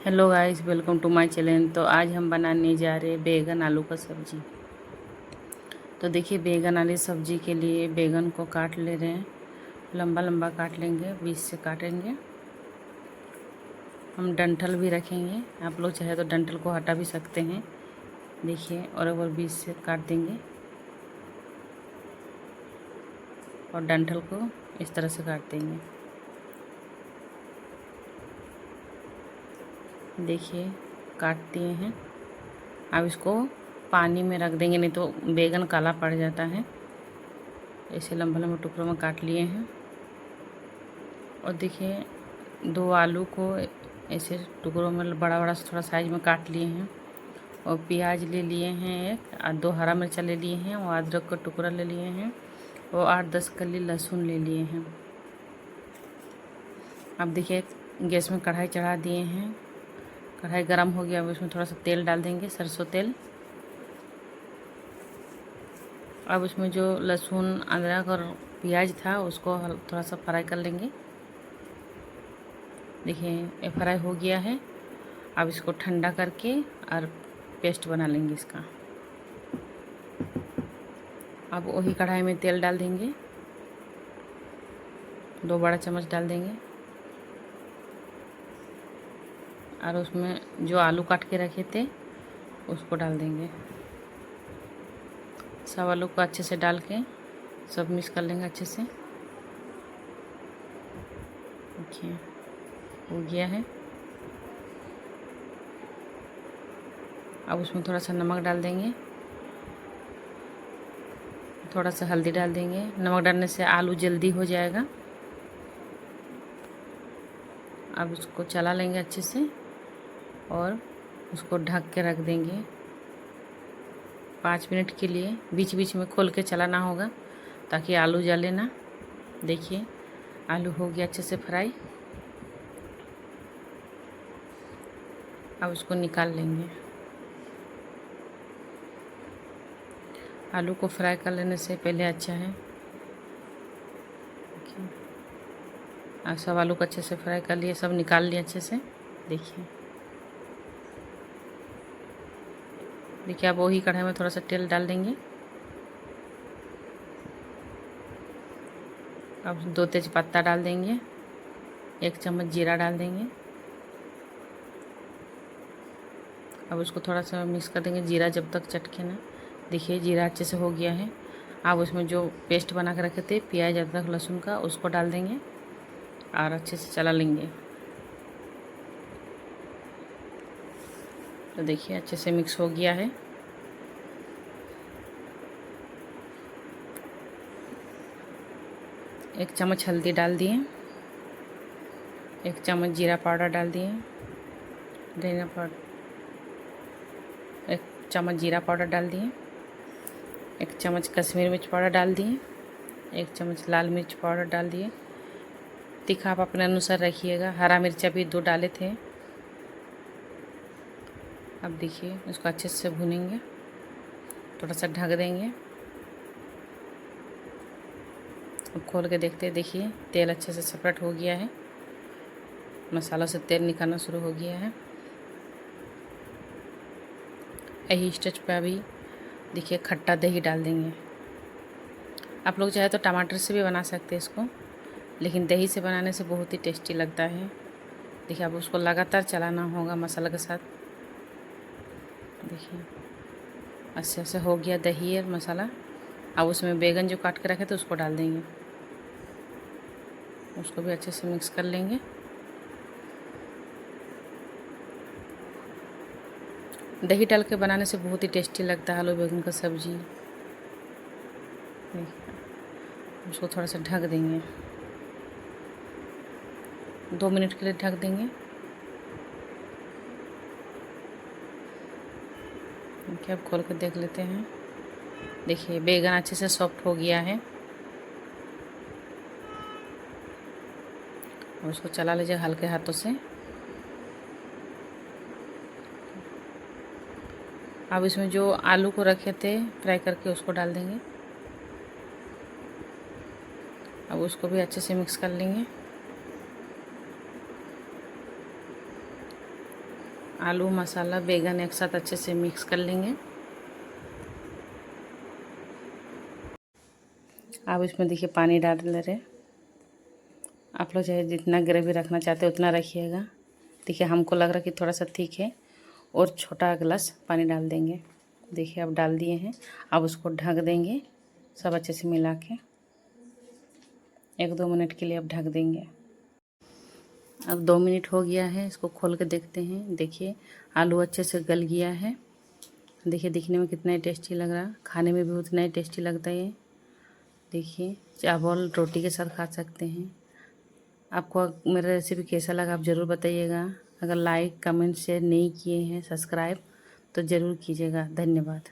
Hello guys, welcome to my channel. तो आज हम बनाने जा रहे हैं बैगन आलू का सब्जी। तो देखिए, बैगन आलू सब्जी के लिए बैगन को काट ले रहे हैं। लंबा लंबा काट लेंगे, बीच से काटेंगे। हम डंठल भी रखेंगे, आप लोग चाहे तो डंठल को हटा भी सकते हैं। देखिए, और एक बार बीच से काट देंगे और डंठल को इस तरह से काट देंगे। देखिए, काट दिए हैं। अब इसको पानी में रख देंगे, नहीं तो बैगन काला पड़ जाता है। ऐसे लंबे लंबे टुकड़ों में काट लिए हैं। और देखिए, 2 आलू को ऐसे टुकड़ों में बड़ा बड़ा थोड़ा साइज में काट लिए हैं। और प्याज ले लिए हैं एक, और 2 हरा मिर्चा ले लिए हैं, और अदरक का टुकड़ा ले लिए हैं, और 8-10 कली लहसुन ले लिए हैं। अब देखिए, गैस में कढ़ाई चढ़ा दिए हैं। कढ़ाई गर्म हो गया, अब इसमें थोड़ा सा तेल डाल देंगे, सरसों तेल। अब इसमें जो लहसुन अदरक और प्याज था उसको थोड़ा सा फ्राई कर लेंगे। देखिए, ये फ्राई हो गया है। अब इसको ठंडा करके और पेस्ट बना लेंगे इसका। अब वही कढ़ाई में तेल डाल देंगे, 2 बड़ा चम्मच डाल देंगे। और उसमें जो आलू काट के रखे थे उसको डाल देंगे। सब आलू को अच्छे से डाल के सब मिक्स कर लेंगे अच्छे से। देखिए, हो गया है। अब उसमें थोड़ा सा नमक डाल देंगे, थोड़ा सा हल्दी डाल देंगे। नमक डालने से आलू जल्दी हो जाएगा। अब उसको चला लेंगे अच्छे से और उसको ढक के रख देंगे 5 मिनट के लिए। बीच बीच में खोल के चलाना होगा ताकि आलू जले ना। देखिए, आलू हो गया अच्छे से फ्राई। अब उसको निकाल लेंगे। आलू को फ्राई कर लेने से पहले अच्छा है। देखिए, अब सब आलू को अच्छे से फ्राई कर लिए, सब निकाल लिए अच्छे से। देखिए देखिए, अब वही कढ़ाई में थोड़ा सा तेल डाल देंगे। अब 2 तेज पत्ता डाल देंगे, 1 चम्मच जीरा डाल देंगे। अब उसको थोड़ा सा मिक्स कर देंगे, जीरा जब तक चटके ना। देखिए, जीरा अच्छे से हो गया है। अब उसमें जो पेस्ट बना के रखे थे प्याज अदरक लहसुन का, उसको डाल देंगे और अच्छे से चला लेंगे। तो देखिए, अच्छे से मिक्स हो गया है। एक चम्मच हल्दी डाल दिए, 1 चम्मच जीरा पाउडर डाल दिए, धनिया पाउडर 1 चम्मच जीरा पाउडर डाल दिए, 1 चम्मच कश्मीरी मिर्च पाउडर डाल दिए, 1 चम्मच लाल मिर्च पाउडर डाल दिए। तीखा आप अपने अनुसार रखिएगा। हरा मिर्चा भी 2 डाले थे। अब देखिए, उसको अच्छे से भूनेंगे, थोड़ा सा ढक देंगे। अब खोल के देखते हैं। देखिए, तेल अच्छे से सेपरेट हो गया है, मसालों से तेल निकालना शुरू हो गया है। यही स्टेज पे अभी देखिए खट्टा दही डाल देंगे। आप लोग चाहे तो टमाटर से भी बना सकते हैं इसको, लेकिन दही से बनाने से बहुत ही टेस्टी लगता है। देखिए, अब उसको लगातार चलाना होगा मसाला के साथ। देखिए, अच्छे से हो गया दही और मसाला। अब उसमें बैगन जो काट के रखे थे उसको डाल देंगे, उसको भी अच्छे से मिक्स कर लेंगे। दही डाल के बनाने से बहुत ही टेस्टी लगता है आलू बैगन का सब्जी। उसको थोड़ा सा ढक देंगे, 2 मिनट के लिए ढक देंगे। देखिए, अब खोल कर देख लेते हैं। देखिए, बैगन अच्छे से सॉफ्ट हो गया है। उसको चला लीजिए हल्के हाथों से। अब इसमें जो आलू को रखे थे फ्राई करके उसको डाल देंगे। अब उसको भी अच्छे से मिक्स कर लेंगे। आलू मसाला बैगन एक साथ अच्छे से मिक्स कर लेंगे। अब इसमें देखिए पानी डाल ले रहे। आप लोग चाहे जितना ग्रेवी रखना चाहते हैं उतना रखिएगा। देखिए हमको लग रहा है कि थोड़ा सा ठीक है और छोटा गिलास पानी डाल देंगे। देखिए अब डाल दिए हैं। अब उसको ढक देंगे सब अच्छे से मिला के। 1-2 मिनट के लिए अब ढक देंगे। अब 2 मिनट हो गया है, इसको खोल के देखते हैं। देखिए आलू अच्छे से गल गया है। देखिए दिखने में कितना ही टेस्टी लग रहा, खाने में भी उतना ही टेस्टी लगता है ये। देखिए चावल रोटी के साथ खा सकते हैं। आपको मेरा रेसिपी कैसा लगा आप ज़रूर बताइएगा। अगर लाइक कमेंट शेयर नहीं किए हैं सब्सक्राइब तो ज़रूर कीजिएगा। धन्यवाद।